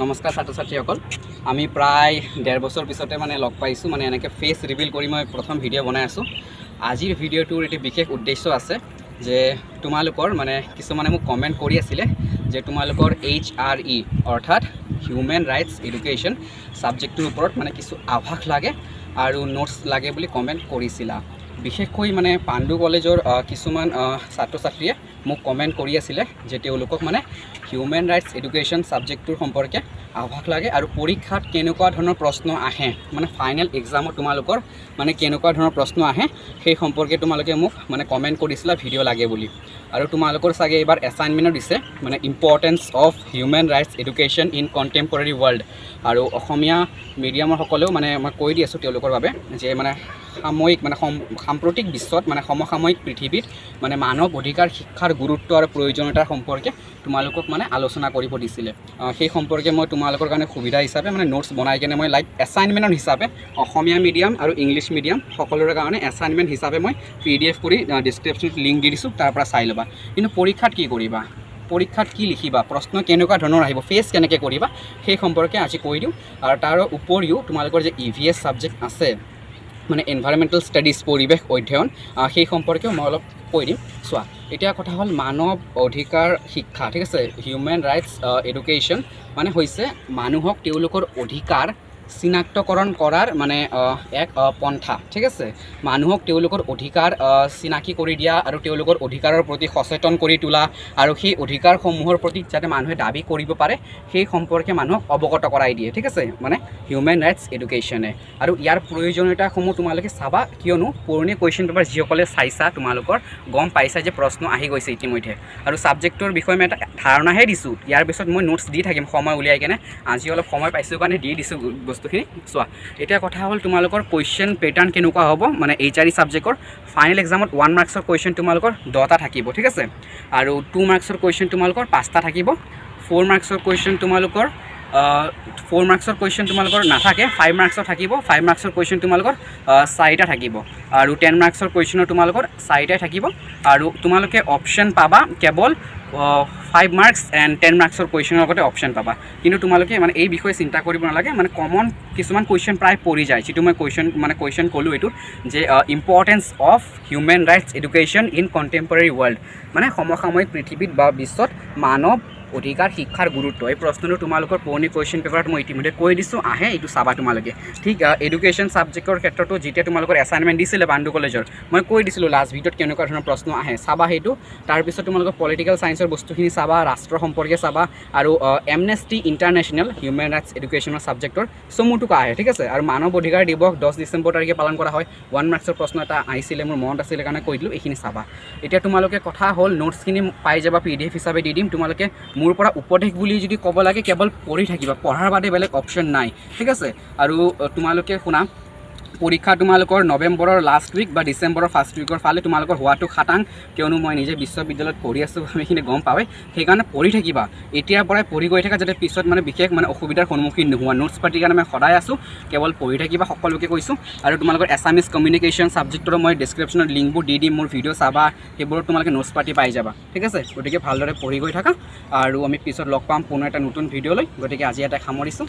নমস্কাৰ ছাত্ৰ ছাত্ৰীসকল আমি প্ৰায় 1.5 বছৰ পিছতে মানে লগ পাইছোঁ মানে এনেকৈ ফেচ ৰিভিল কৰি মই প্ৰথম ভিডিঅ' বনাই আছোঁ আজিৰ ভিডিঅ'টোৰ এটি বিশেষ উদ্দেশ্য আছে যে তোমালোকৰ মানে কিছুমানে মোক কমেণ্ট কৰি আছিলে যে তোমালোকৰ HRE অৰ্থাৎ হিউম্যান ৰাইটছ এডুকেশ্যন সাবজেক্টটোৰ ওপৰত মানে কিছু আভাস লাগে আৰু নোটছ লাগে বুলি কমেণ্ট কৰিছিলা বিশেষকৈ মানে পাণ্ডু কলেজৰ কিছুমান ছাত্ৰ ছাত্ৰীয়ে মোক কমেণ্ট কৰি আছিলে যে তেওঁলোকক মানে হিউম্যান ৰাইটছ এডুকেশ্যন সাবজেক্টটোৰ সম্পৰ্কে আভাস লাগে আৰু পৰীক্ষাত কেনেকুৱা ধৰণৰ প্ৰশ্ন আহে মানে ফাইনেল এক্সামত তোমালোকৰ মানে কেনেকুৱা ধৰণৰ প্ৰশ্ন আহে সেই সম্পৰ্কে তোমালোকে মোক মানে কমেণ্ট কৰিছিলা ভিডিঅ' লাগে বুলি আৰু তোমালোকৰ চাগে এবাৰ এছাইনমেণ্ট দিছে মানে importance of human rights education in contemporary world আৰু অসমীয়া মিডিয়ামৰ সকলেও মানে মই কৈ দি আছোঁ তেওঁলোকৰ বাবে যে মানে সাময়িক মানে সাম্প্ৰতিক বিশ্বত মানে সমসাময়িক পৃথিৱীত মানে মানৱ অধিকাৰ শিক্ষাৰ গুৰুত্ব আৰু প্ৰয়োজনীয়তাৰ সম্পৰ্কে তোমালোকক মানে আলোচনা কৰিব দিছিলে সেই সম্পৰ্কে মই তোমালোকৰ কাৰণে সুবিধা হিচাপে মানে নোটছ বনাই কেনে মই লাইক এছাইনমেণ্ট হিচাপে অসমীয়া মিডিয়াম আৰু ইংলিছ মিডিয়াম সকলোৰে কাৰণে এছাইনমেণ্ট হিচাপে মই PDF কৰি ডিছক্ৰিপশ্যনত লিংক দি দিছোঁ তাৰ পৰা চাই ল'বা কিন্তু পৰীক্ষাত কি কৰিবা পৰীক্ষাত কি লিখিবা প্ৰশ্ন কেনেকুৱা ধৰণৰ আহিব ফেচ কেনেকৈ কৰিবা সেই সম্পৰ্কে আজি কৈ দিওঁ আৰু তাৰ উপৰিও তোমালোকৰ যে EVS সাবজেক্ট আছে মানে এনভাইৰনমেণ্টেল ষ্টাডিজ পৰিৱেশ অধ্যয়ন সেই সম্পৰ্কেও মই অলপ কৈ দিম চোৱা এতিয়া কথা হ'ল মানৱ অধিকাৰ শিক্ষা ঠিক আছে হিউম্যান ৰাইটছ এডুকেশ্যন মানে হৈছে মানুহক তেওঁলোকৰ অধিকাৰ চিনাক্তকৰণ কৰাৰ মানে এক পন্থা ঠিক আছে মানুহক তেওঁলোকৰ অধিকাৰ চিনাকি কৰি দিয়া আৰু তেওঁলোকৰ অধিকাৰৰ প্ৰতি সচেতন কৰি তোলা আৰু সেই অধিকাৰসমূহৰ প্ৰতি যাতে মানুহে দাবী কৰিব পাৰে সেই সম্পৰ্কে মানুহক অৱগত কৰাই দিয়ে ঠিক আছে মানে হিউম্যান ৰাইটছ এডুকেশ্যনে আৰু ইয়াৰ প্ৰয়োজনীয়তাসমূহ তোমালোকে চাবা কিয়নো পুৰণি কুৱেশ্যন পেপাৰ যিসকলে চাইছা তোমালোকৰ গম পাইছা যে প্ৰশ্ন আহি গৈছে ইতিমধ্যে আৰু ছাবজেক্টৰ বিষয়ে মই এটা ধাৰণাহে দিছোঁ ইয়াৰ পিছত মই নোটছ দি থাকিম সময় উলিয়াই কেনে আজি অলপ সময় পাইছোঁ কাৰণে দি দিছোঁ বস্তুখিনি চোৱা এতিয়া কথা হ'ল তোমালোকৰ কুৱেশ্যন পেটাৰ্ণ কেনেকুৱা হ'ব মানে HRE সাবজেক্টৰ ফাইনেল এক্সামত 1 মাৰ্কছৰ কুৱেশ্যন তোমালোকৰ 10টা থাকিব ঠিক আছে আৰু 2 মাৰ্কছৰ কুৱেশ্যন তোমালোকৰ 5টা থাকিব 4 মাৰ্কছৰ কুৱেশ্যন তোমালোকৰ 4 মাৰ্কছৰ কুৱেশ্যন তোমালোকৰ নাথাকে 5 মাৰ্কছৰ থাকিব 5 মাৰ্কছৰ কুৱেশ্যন তোমালোকৰ 4টা থাকিব আৰু 10 মাৰ্কছৰ কুৱেশ্যনৰ তোমালোকৰ 4টাই থাকিব আৰু তোমালোকে অপশ্যন পাবা কেৱল 5 মাৰ্কছ এণ্ড 10 মাৰ্কছৰ কুৱেশ্যনৰ লগতে অপশ্যন পাবা কিন্তু তোমালোকে মানে এই বিষয়ে চিন্তা কৰিব নালাগে মানে কমন কিছুমান কুৱেশ্যন প্ৰায় পৰি যায় যিটো মই কুৱেশ্যন ক'লোঁ এইটো যে importance of human rights education in contemporary world মানে সমসাময়িক পৃথিৱীত বা বিশ্বত মানৱ অধিকাৰ শিক্ষাৰ গুৰুত্ব এই প্ৰশ্নটো তোমালোকৰ পুৰণি কুৱেশ্যন পেপাৰত মই ইতিমধ্যে কৈ দিছোঁ আহে এইটো চাবা তোমালোকে ঠিক এডুকেশ্যন সাবজেক্টৰ ক্ষেত্ৰতো যেতিয়া তোমালোকৰ এছাইনমেণ্ট দিছিলে পাণ্ডু কলেজৰ মই কৈ দিছিলোঁ লাষ্ট ভিডিঅ'ত কেনেকুৱা ধৰণৰ প্ৰশ্ন আহে চাবা সেইটো তাৰপিছত তোমালোকৰ পলিটিকেল ছায়েন্সৰ বস্তুখিনি চাবা ৰাষ্ট্ৰ সম্পৰ্কে চাবা আৰু এমনেষ্টি ইণ্টাৰনেশ্যনেল হিউম্যান ৰাইটছ এডুকেশ্যনৰ সাবজেক্টৰ চমুটোকা আহে ঠিক আছে আৰু মানৱ অধিকাৰ দিৱস 10 ডিচেম্বৰ তাৰিখে পালন কৰা হয় 1 মাৰ্কছৰ প্ৰশ্ন এটা আহিছিলে মোৰ মনত আছিলে কাৰণে কৈ দিলোঁ এইখিনি চাবা এতিয়া তোমালোকে কথা হ'ল নোটছখিনি পাই যাবা PDF হিচাপে দি দিম তোমালোকে মোৰ পৰা উপদেশ বুলি যদি ক'ব লাগে কেৱল পঢ়ি থাকিবা পঢ়াৰ বাদে বেলেগ অপশ্যন নাই ঠিক আছে আৰু তোমালোকে শুনা পৰীক্ষা তোমালোকৰ নৱেম্বৰৰ লাষ্ট উইক বা ডিচেম্বৰৰ ফাৰ্ষ্ট উইকৰ ফালে তোমালোকৰ হোৱাটো খাটাং কিয়নো মই নিজে বিশ্ববিদ্যালয়ত পঢ়ি আছোঁ সেইখিনি গম পাওঁৱেই সেইকাৰণে পঢ়ি থাকিবা এতিয়াৰ পৰাই পঢ়ি গৈ থাকা যাতে পিছত মানে বিশেষ মানে অসুবিধাৰ সন্মুখীন নোহোৱা নোটছ পাতিৰ কাৰণে মই সদায় আছোঁ কেৱল পঢ়ি থাকিবা সকলোকে কৈছোঁ আৰু তোমালোকৰ এছামিছ কমিউনিকেশ্যন ছাবজেক্টৰ মই ডিছক্ৰিপশ্যনত লিংকবোৰ দি দিম মোৰ ভিডিঅ' চাবা সেইবোৰত তোমালোকে নোটছ পাতি পাই যাবা ঠিক আছে গতিকে ভালদৰে পঢ়ি গৈ থাকা আৰু আমি পিছত লগ পাম পুনৰ এটা নতুন ভিডিঅ' লৈ গতিকে আজি এটা সামৰিছোঁ